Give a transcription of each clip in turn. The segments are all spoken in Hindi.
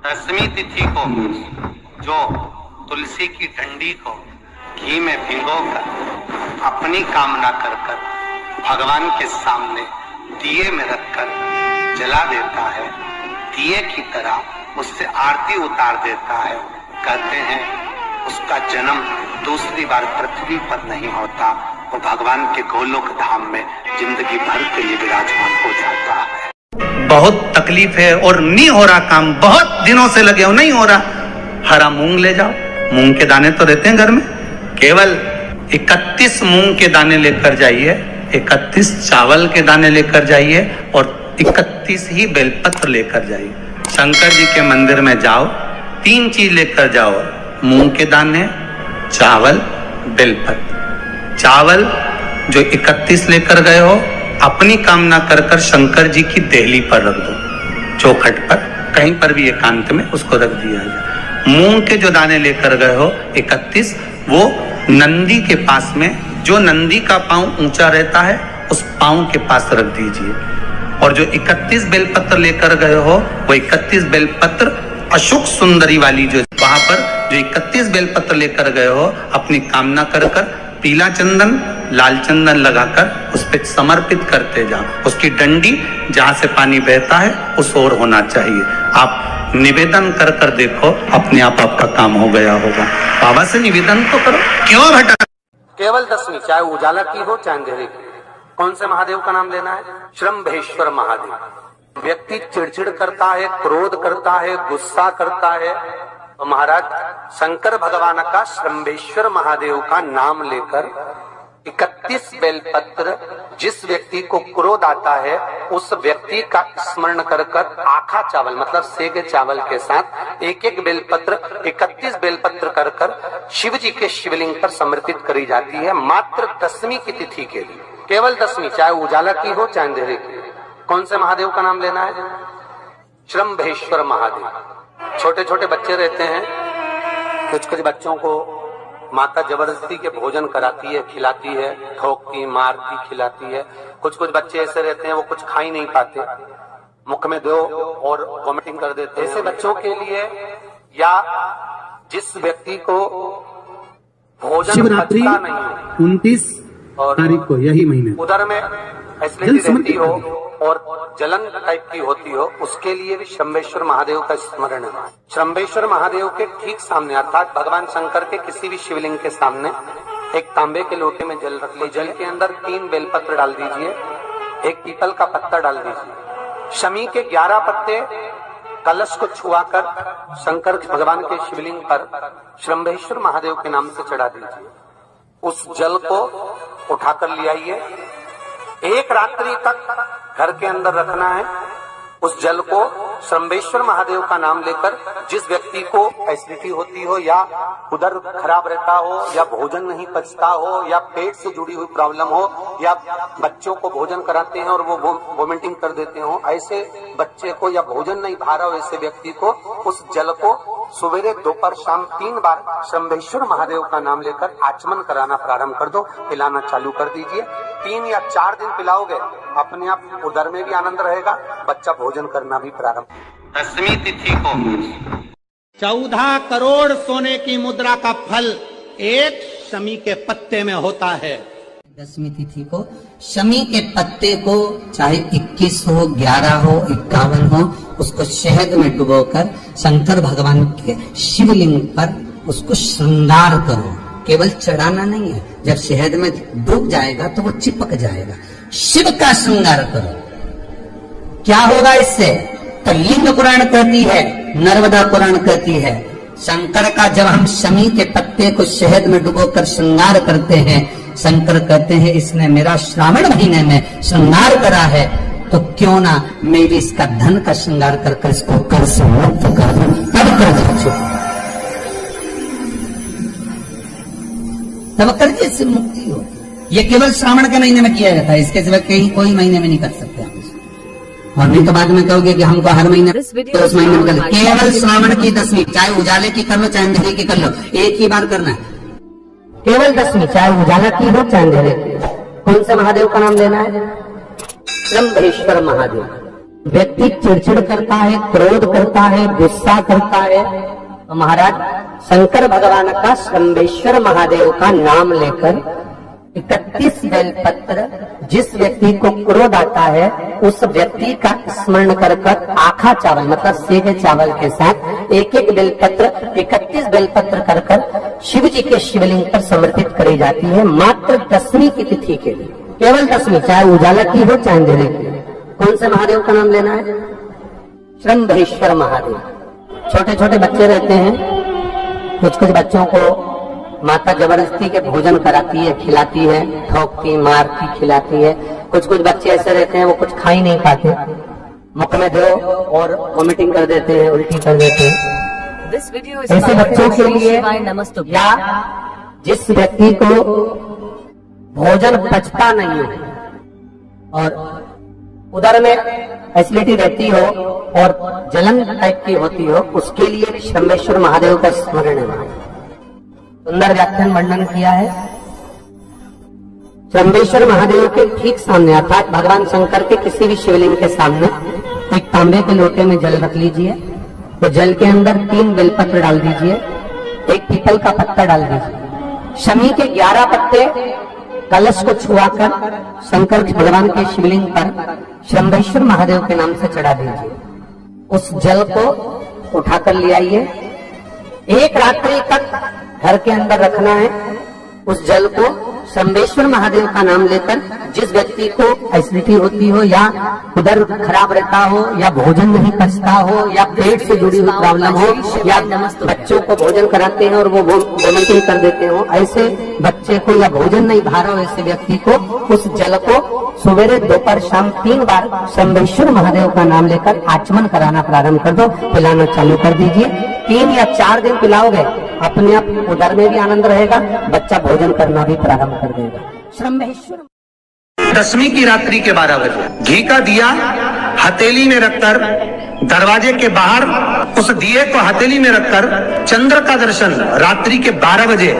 दसवीं तिथि को जो तुलसी की डंडी को घी में भिगोकर अपनी कामना कर भगवान के सामने दिए में रखकर जला देता है, दिए की तरह उससे आरती उतार देता है, कहते हैं उसका जन्म दूसरी बार पृथ्वी पर नहीं होता, वो भगवान के गोलोक धाम में जिंदगी भर के लिए विराजमान हो जाता है। बहुत तकलीफ है और नहीं हो रहा काम, बहुत दिनों से लगे हो, नहीं हो रहा, हरा मूंग ले जाओ। मूंग के दाने तो रहते हैं घर में, केवल 31 मूंग के दाने लेकर जाइए, 31 चावल के दाने लेकर जाइए और 31 ही बेलपत्र लेकर जाइए। शंकर जी के मंदिर में जाओ, 3 चीज लेकर जाओ, मूंग के दाने, चावल, बेलपत्र। चावल जो 31 लेकर गए हो, अपनी कामना कर शंकर जी की देहली पर रख दो, चौखट पर, कहीं पर भी एकांत में उसको रख दिया जाए। मूंग के जो दाने लेकर गए हो 31, वो नंदी के पास में, जो नंदी का पांव ऊंचा रहता है उस पांव के पास रख दीजिए। और जो 31 बेलपत्र लेकर गए हो, वो 31 बेलपत्र अशोक सुंदरी वाली जो वहां पर जो 31 बेलपत्र लेकर गए हो, अपनी कामना कर पीला चंदन, लाल चंदन लगाकर उस पर समर्पित करते जाओ। उसकी डंडी जहां से पानी बहता है उस ओर होना चाहिए। आप निवेदन कर देखो, अपने आप आपका काम हो गया होगा। बाबा से निवेदन तो करो, क्यों भटक। केवल दसवीं, चाहे उजाला की हो चाहे अंधेरे की, कौन से महादेव का नाम लेना है? श्रम्भेश्वर महादेव। व्यक्ति चिड़चिड़ करता है, क्रोध करता है, गुस्सा करता है, तो महाराज शंकर भगवान का श्रम्भेश्वर महादेव का नाम लेकर 31 बेलपत्र, जिस व्यक्ति को क्रोध आता है उस व्यक्ति का स्मरण कर आखा चावल मतलब सेगे चावल के साथ एक बेलपत्र 31 बेलपत्र कर शिव जी के शिवलिंग पर समर्पित करी जाती है, मात्र दसवीं की तिथि के लिए। केवल दसवीं, चाहे उजाला की हो चाहे अंधेरे की। कौन से महादेव का नाम लेना है? श्रम्भेश्वर महादेव। छोटे छोटे बच्चे रहते हैं, कुछ बच्चों को माता जबरदस्ती के भोजन कराती है, खिलाती है, ठोकती, मारती, खिलाती है। कुछ बच्चे ऐसे रहते हैं वो कुछ खा ही नहीं पाते, मुख में दो और वॉमिटिंग कर देते हैं। ऐसे बच्चों के लिए, या जिस व्यक्ति को भोजन पचता नहीं, 29 तारीख को यही महीने उधर में एसिडिटी रहती हो और जलन टाइप की होती हो, उसके लिए भी श्रम्भेश्वर महादेव का स्मरण है। श्रम्भेश्वर महादेव के ठीक सामने अर्थात भगवान शंकर के किसी भी शिवलिंग के सामने एक तांबे के लोटे में जल रख लीजिए। जल के अंदर 3 बेलपत्र डाल दीजिए, एक पीपल का पत्ता डाल दीजिए, शमी के 11 पत्ते कलश को छुआकर शंकर भगवान के शिवलिंग पर श्रम्भेश्वर महादेव के नाम से चढ़ा दीजिए। उस जल को उठाकर ले आइए, एक रात्रि तक घर के अंदर रखना है। उस जल को श्रम्भेश्वर महादेव का नाम लेकर, जिस व्यक्ति को एसिडिटी होती हो या उधर खराब रहता हो या भोजन नहीं पचता हो या पेट से जुड़ी हुई प्रॉब्लम हो या बच्चों को भोजन कराते हैं और वो वोमिटिंग कर देते हो, ऐसे बच्चे को या भोजन नहीं भा रहा हो ऐसे व्यक्ति को उस जल को सवेरे दोपहर शाम 3 बार श्रम्भेश्वर महादेव का नाम लेकर आचमन कराना प्रारंभ कर दो, पिलाना चालू कर दीजिए। 3 या 4 दिन पिलाओगे, अपने आप उदर में भी आनंद रहेगा, बच्चा भोजन करना भी प्रारंभ। दसवीं तिथि को 14 करोड़ सोने की मुद्रा का फल एक शमी के पत्ते में होता है। दसवीं तिथि को शमी के पत्ते को चाहे 21 हो, 11 हो, 51 हो, उसको शहद में डुबोकर शंकर भगवान के शिवलिंग पर उसको श्रृंगार करो। केवल चढ़ाना नहीं है, जब शहद में डूब जाएगा तो वो चिपक जाएगा। शिव का श्रृंगार करो। क्या होगा इससे? तो लिंग पुराण कहती है, नर्मदा पुराण कहती है, शंकर का जब हम शमी के पत्ते को शहद में डुबोकर श्रृंगार करते हैं, शंकर कहते हैं इसने मेरा श्रावण महीने में श्रृंगार करा है, तो क्यों ना मैं भी इसका धन का श्रृंगार कर इसको कर से मुक्त कर दूं, तब कर्ज तब कर्ज से मुक्ति हो। ये केवल श्रावण के महीने में किया जाता है, इसके सिवा कहीं कोई महीने में नहीं कर सकते आप इसको। और नहीं तो बाद में कहोगे कि हमको हर महीने तो उस महीने में कर, केवल श्रावण की दसवीं, चाहे उजाले की कर लो चाहे अंधेरे की कर लो, एक ही बार करना है। केवल दसवीं, चाहे उजाला की हो चाहे अंधेरे की। कौन से महादेव का नाम लेना है? श्रम्भेश्वर महादेव। व्यक्ति चिड़चिड़ करता है, क्रोध करता है, गुस्सा करता है, तो महाराज शंकर भगवान का शंभेश्वर महादेव का नाम लेकर 31 बेलपत्र, जिस व्यक्ति को क्रोध आता है उस व्यक्ति का स्मरण कर कर आखा चावल मतलब सेगे चावल के साथ एक एक बेलपत्र 31 बेलपत्र कर कर शिव जी के शिवलिंग पर समर्पित करी जाती है, मात्र 10वीं की तिथि के लिए, केवल 10वीं, चाहे उजाला की हो चाहे अंधेरे की। कौन से महादेव का नाम लेना है? शंभेश्वर महादेव। छोटे छोटे बच्चे रहते हैं, कुछ कुछ बच्चों को माता जबरदस्ती के भोजन कराती है, खिलाती है, ठोकती, मारती, खिलाती है। कुछ कुछ बच्चे ऐसे रहते हैं वो कुछ खा ही नहीं पाते, मुख में दो और वॉमिटिंग कर देते हैं, उल्टी कर देते हैं। ऐसे बच्चों के लिए या जिस व्यक्ति को भोजन पचता नहीं हो और उदर में एसिडिटी रहती हो और जलन टाइप की होती हो, उसके लिए शंभेश्वर महादेव का स्मरण है। सुंदर व्याख्यान वर्णन किया है। शंभेश्वर महादेव के ठीक सामने अर्थात भगवान शंकर के किसी भी शिवलिंग के सामने एक तांबे के लोटे में जल रख लीजिए, तो जल के अंदर 3 बेलपत्र डाल दीजिए, एक पीपल का पत्ता डाल दीजिए, शमी के 11 पत्ते कलश को छुआकर शंकर भगवान के शिवलिंग पर शंभेश्वर महादेव के नाम से चढ़ा दीजिए। उस जल को उठाकर ले आइए, एक रात्रि तक घर के अंदर रखना है। उस जल को शंभेश्वर महादेव का नाम लेकर जिस व्यक्ति को एसिडिटी होती हो या उधर खराब रहता हो या भोजन नहीं पचता हो या पेट से जुड़ी हुई प्रॉब्लम हो या बच्चों को भोजन कराते हैं और वो वॉमिटिंग कर देते हो, ऐसे बच्चे को या भोजन नहीं भा रहा हो ऐसे व्यक्ति को उस जल को सवेरे दोपहर शाम 3 बार शंभेश्वर महादेव का नाम लेकर आचमन कराना प्रारंभ कर दो, पिलाना चालू कर दीजिए। 3 या 4 दिन पिलाओगे, अपने आप उदर में भी आनंद रहेगा, बच्चा भोजन करना भी प्रारंभ कर देगा। शंभेश्वर 10वीं की रात्रि के 12 बजे घी का दिया हथेली में रखकर दरवाजे के बाहर उस दिए को हथेली में रखकर चंद्र का दर्शन रात्रि के 12 बजे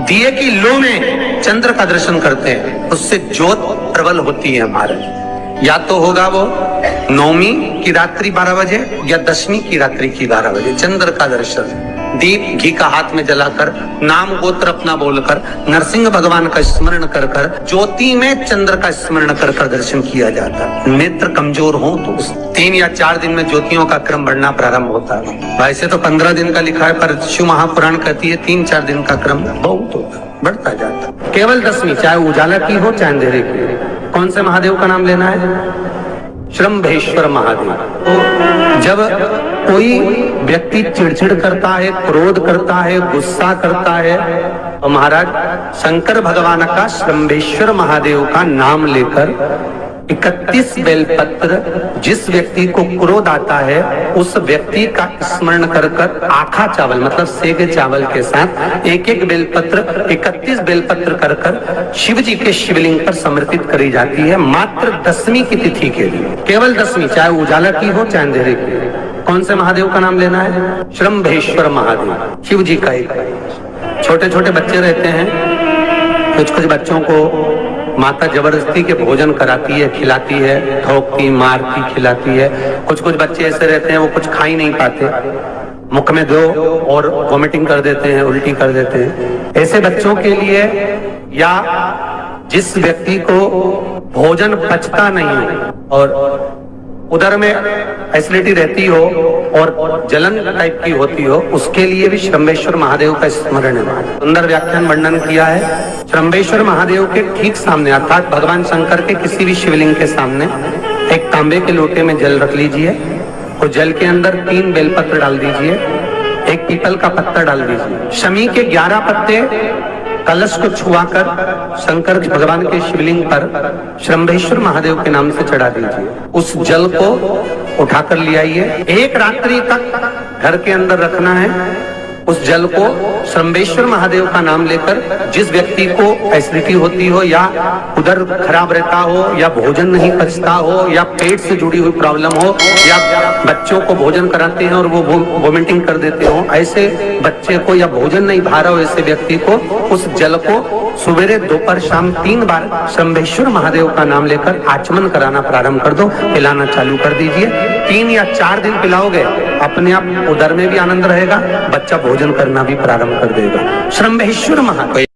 दिए की लो में चंद्र का दर्शन करते हैं, उससे ज्योत प्रबल होती है हमारे। या तो होगा वो 9वीं की रात्रि 12 बजे या 10वीं की रात्रि की 12 बजे चंद्र का दर्शन, दीप घी का हाथ में जलाकर नाम गोत्र अपना बोलकर नरसिंह भगवान का स्मरण कर कर ज्योति में चंद्र का स्मरण कर कर दर्शन किया जाता है। नेत्र कमजोर हो तो 3 या 4 दिन में ज्योतियों का क्रम बढ़ना प्रारंभ होता है। वैसे तो 15 दिन का लिखा है, पर शिव महापुराण कहती है 3-4 दिन का क्रम बहुत होता है, बढ़ता जाता है। केवल 10वीं, चाहे उजाला की हो चाहे अंधेरे की। कौन से महादेव का नाम लेना है? शंभेश्वर महादेव। तो जब कोई व्यक्ति चिड़चिड़ करता है, क्रोध करता है, गुस्सा करता है, तो महाराज शंकर भगवान का शंभेश्वर महादेव का नाम लेकर 31 बेलपत्र, जिस व्यक्ति को क्रोध आता है उस व्यक्ति का स्मरण कर कर आखा चावल मतलब सेगे चावल के साथ एक एक बेलपत्र 31 बेलपत्र कर कर शिव जी के शिवलिंग पर समर्पित करी जाती है, मात्र 10वीं की तिथि के लिए, केवल 10वीं, चाहे उजाला की हो चाहे अंधेरे की। कौन से महादेव का नाम लेना है? शंभेश्वर महादेव, शिव जी का एक। छोटे छोटे बच्चे रहते हैं, कुछ कुछ बच्चों को माता जबरदस्ती के भोजन कराती है, खिलाती है, ठोकती, मारती, खिलाती है। कुछ कुछ बच्चे ऐसे रहते हैं वो कुछ खा ही नहीं पाते, मुख में दो और वॉमिटिंग कर देते हैं, उल्टी कर देते हैं। ऐसे बच्चों के लिए या जिस व्यक्ति को भोजन पचता नहीं और उदर में एसिडिटी रहती हो और जलन टाइप की होती हो, उसके लिए भी शंभेश्वर महादेव का स्मरण है। सुंदर व्याख्यान वर्णन किया है। शंभेश्वर महादेव के ठीक सामने अर्थात भगवान शंकर के किसी भी शिवलिंग के सामने एक तांबे के लोटे में जल रख लीजिए और जल के अंदर 3 बेलपत्र डाल दीजिए, एक पीपल का पत्ता डाल दीजिए, शमी के 11 पत्ते कलश को छुआकर शंकर भगवान के शिवलिंग पर शंभेश्वर महादेव के नाम से चढ़ा दीजिए। उस जल को उठाकर ले आइए, एक रात्रि तक घर के अंदर रखना है। उस जल को श्रम्भेश्वर महादेव का नाम लेकर, जिस व्यक्ति को एसिडिटी होती हो या उदर खराब रहता हो या भोजन नहीं पचता हो या पेट से जुड़ी हुई प्रॉब्लम हो या बच्चों को भोजन कराते हैं और वो वोमिटिंग कर देते हो, ऐसे बच्चे को या भोजन नहीं भा रहा हो ऐसे व्यक्ति को उस जल को सवेरे दोपहर शाम 3 बार श्रम्भेश्वर महादेव का नाम लेकर आचमन कराना प्रारंभ कर दो, पिलाना चालू कर दीजिए। 3 या 4 दिन पिलाओगे, अपने आप उदर में भी आनंद रहेगा, बच्चा भोजन करना भी प्रारंभ कर देगा। श्रम्भेश्वर महादेव।